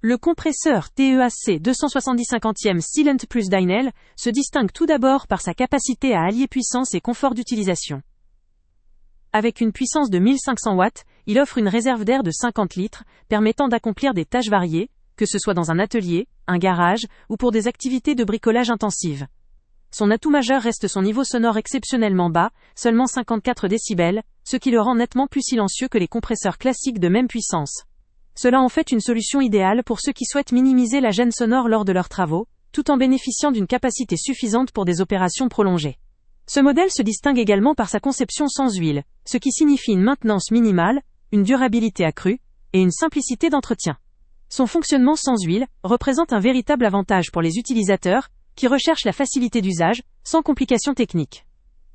Le compresseur TEAC 270/50 Silent Plus Dynel se distingue tout d'abord par sa capacité à allier puissance et confort d'utilisation. Avec une puissance de 1500 watts, il offre une réserve d'air de 50 litres, permettant d'accomplir des tâches variées, que ce soit dans un atelier, un garage, ou pour des activités de bricolage intensives. Son atout majeur reste son niveau sonore exceptionnellement bas, seulement 54 décibels, ce qui le rend nettement plus silencieux que les compresseurs classiques de même puissance. Cela en fait une solution idéale pour ceux qui souhaitent minimiser la gêne sonore lors de leurs travaux, tout en bénéficiant d'une capacité suffisante pour des opérations prolongées. Ce modèle se distingue également par sa conception sans huile, ce qui signifie une maintenance minimale, une durabilité accrue, et une simplicité d'entretien. Son fonctionnement sans huile représente un véritable avantage pour les utilisateurs, qui recherchent la facilité d'usage, sans complications techniques.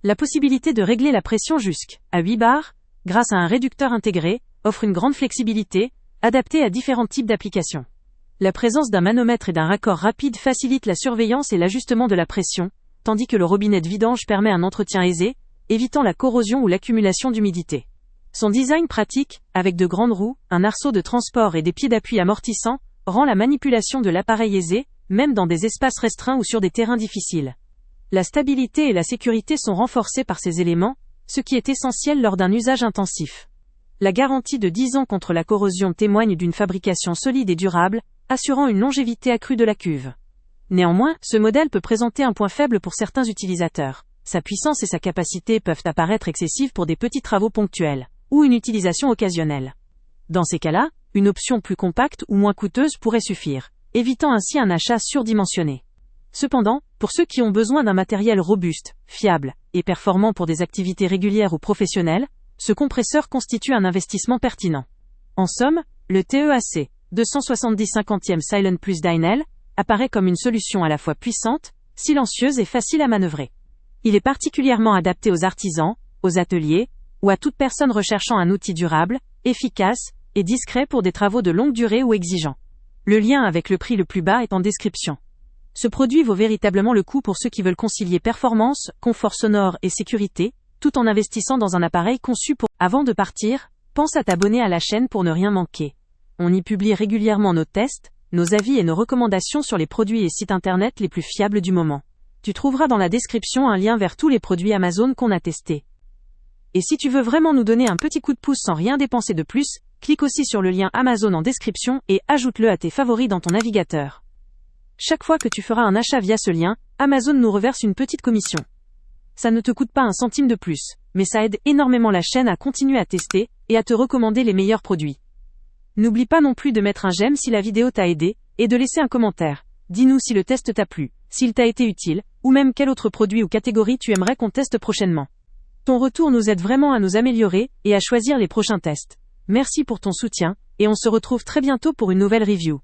La possibilité de régler la pression jusqu'à 8 bars, grâce à un réducteur intégré, offre une grande flexibilité, adaptée à différents types d'applications. La présence d'un manomètre et d'un raccord rapide facilite la surveillance et l'ajustement de la pression, tandis que le robinet de vidange permet un entretien aisé, évitant la corrosion ou l'accumulation d'humidité. Son design pratique, avec de grandes roues, un arceau de transport et des pieds d'appui amortissants, rend la manipulation de l'appareil aisée, même dans des espaces restreints ou sur des terrains difficiles. La stabilité et la sécurité sont renforcées par ces éléments, ce qui est essentiel lors d'un usage intensif. La garantie de 10 ans contre la corrosion témoigne d'une fabrication solide et durable, assurant une longévité accrue de la cuve. Néanmoins, ce modèle peut présenter un point faible pour certains utilisateurs. Sa puissance et sa capacité peuvent apparaître excessives pour des petits travaux ponctuels, ou une utilisation occasionnelle. Dans ces cas-là, une option plus compacte ou moins coûteuse pourrait suffire, évitant ainsi un achat surdimensionné. Cependant, pour ceux qui ont besoin d'un matériel robuste, fiable, et performant pour des activités régulières ou professionnelles, ce compresseur constitue un investissement pertinent. En somme, le TEAC 270/50 Silent Plus Dynel apparaît comme une solution à la fois puissante, silencieuse et facile à manœuvrer. Il est particulièrement adapté aux artisans, aux ateliers, ou à toute personne recherchant un outil durable, efficace et discret pour des travaux de longue durée ou exigeants. Le lien avec le prix le plus bas est en description. Ce produit vaut véritablement le coup pour ceux qui veulent concilier performance, confort sonore et sécurité, tout en investissant dans un appareil conçu pour... Avant de partir, pense à t'abonner à la chaîne pour ne rien manquer. On y publie régulièrement nos tests, nos avis et nos recommandations sur les produits et sites internet les plus fiables du moment. Tu trouveras dans la description un lien vers tous les produits Amazon qu'on a testés. Et si tu veux vraiment nous donner un petit coup de pouce sans rien dépenser de plus, clique aussi sur le lien Amazon en description et ajoute-le à tes favoris dans ton navigateur. Chaque fois que tu feras un achat via ce lien, Amazon nous reverse une petite commission. Ça ne te coûte pas un centime de plus, mais ça aide énormément la chaîne à continuer à tester et à te recommander les meilleurs produits. N'oublie pas non plus de mettre un j'aime si la vidéo t'a aidé et de laisser un commentaire. Dis-nous si le test t'a plu, s'il t'a été utile, ou même quel autre produit ou catégorie tu aimerais qu'on teste prochainement. Ton retour nous aide vraiment à nous améliorer et à choisir les prochains tests. Merci pour ton soutien, et on se retrouve très bientôt pour une nouvelle review.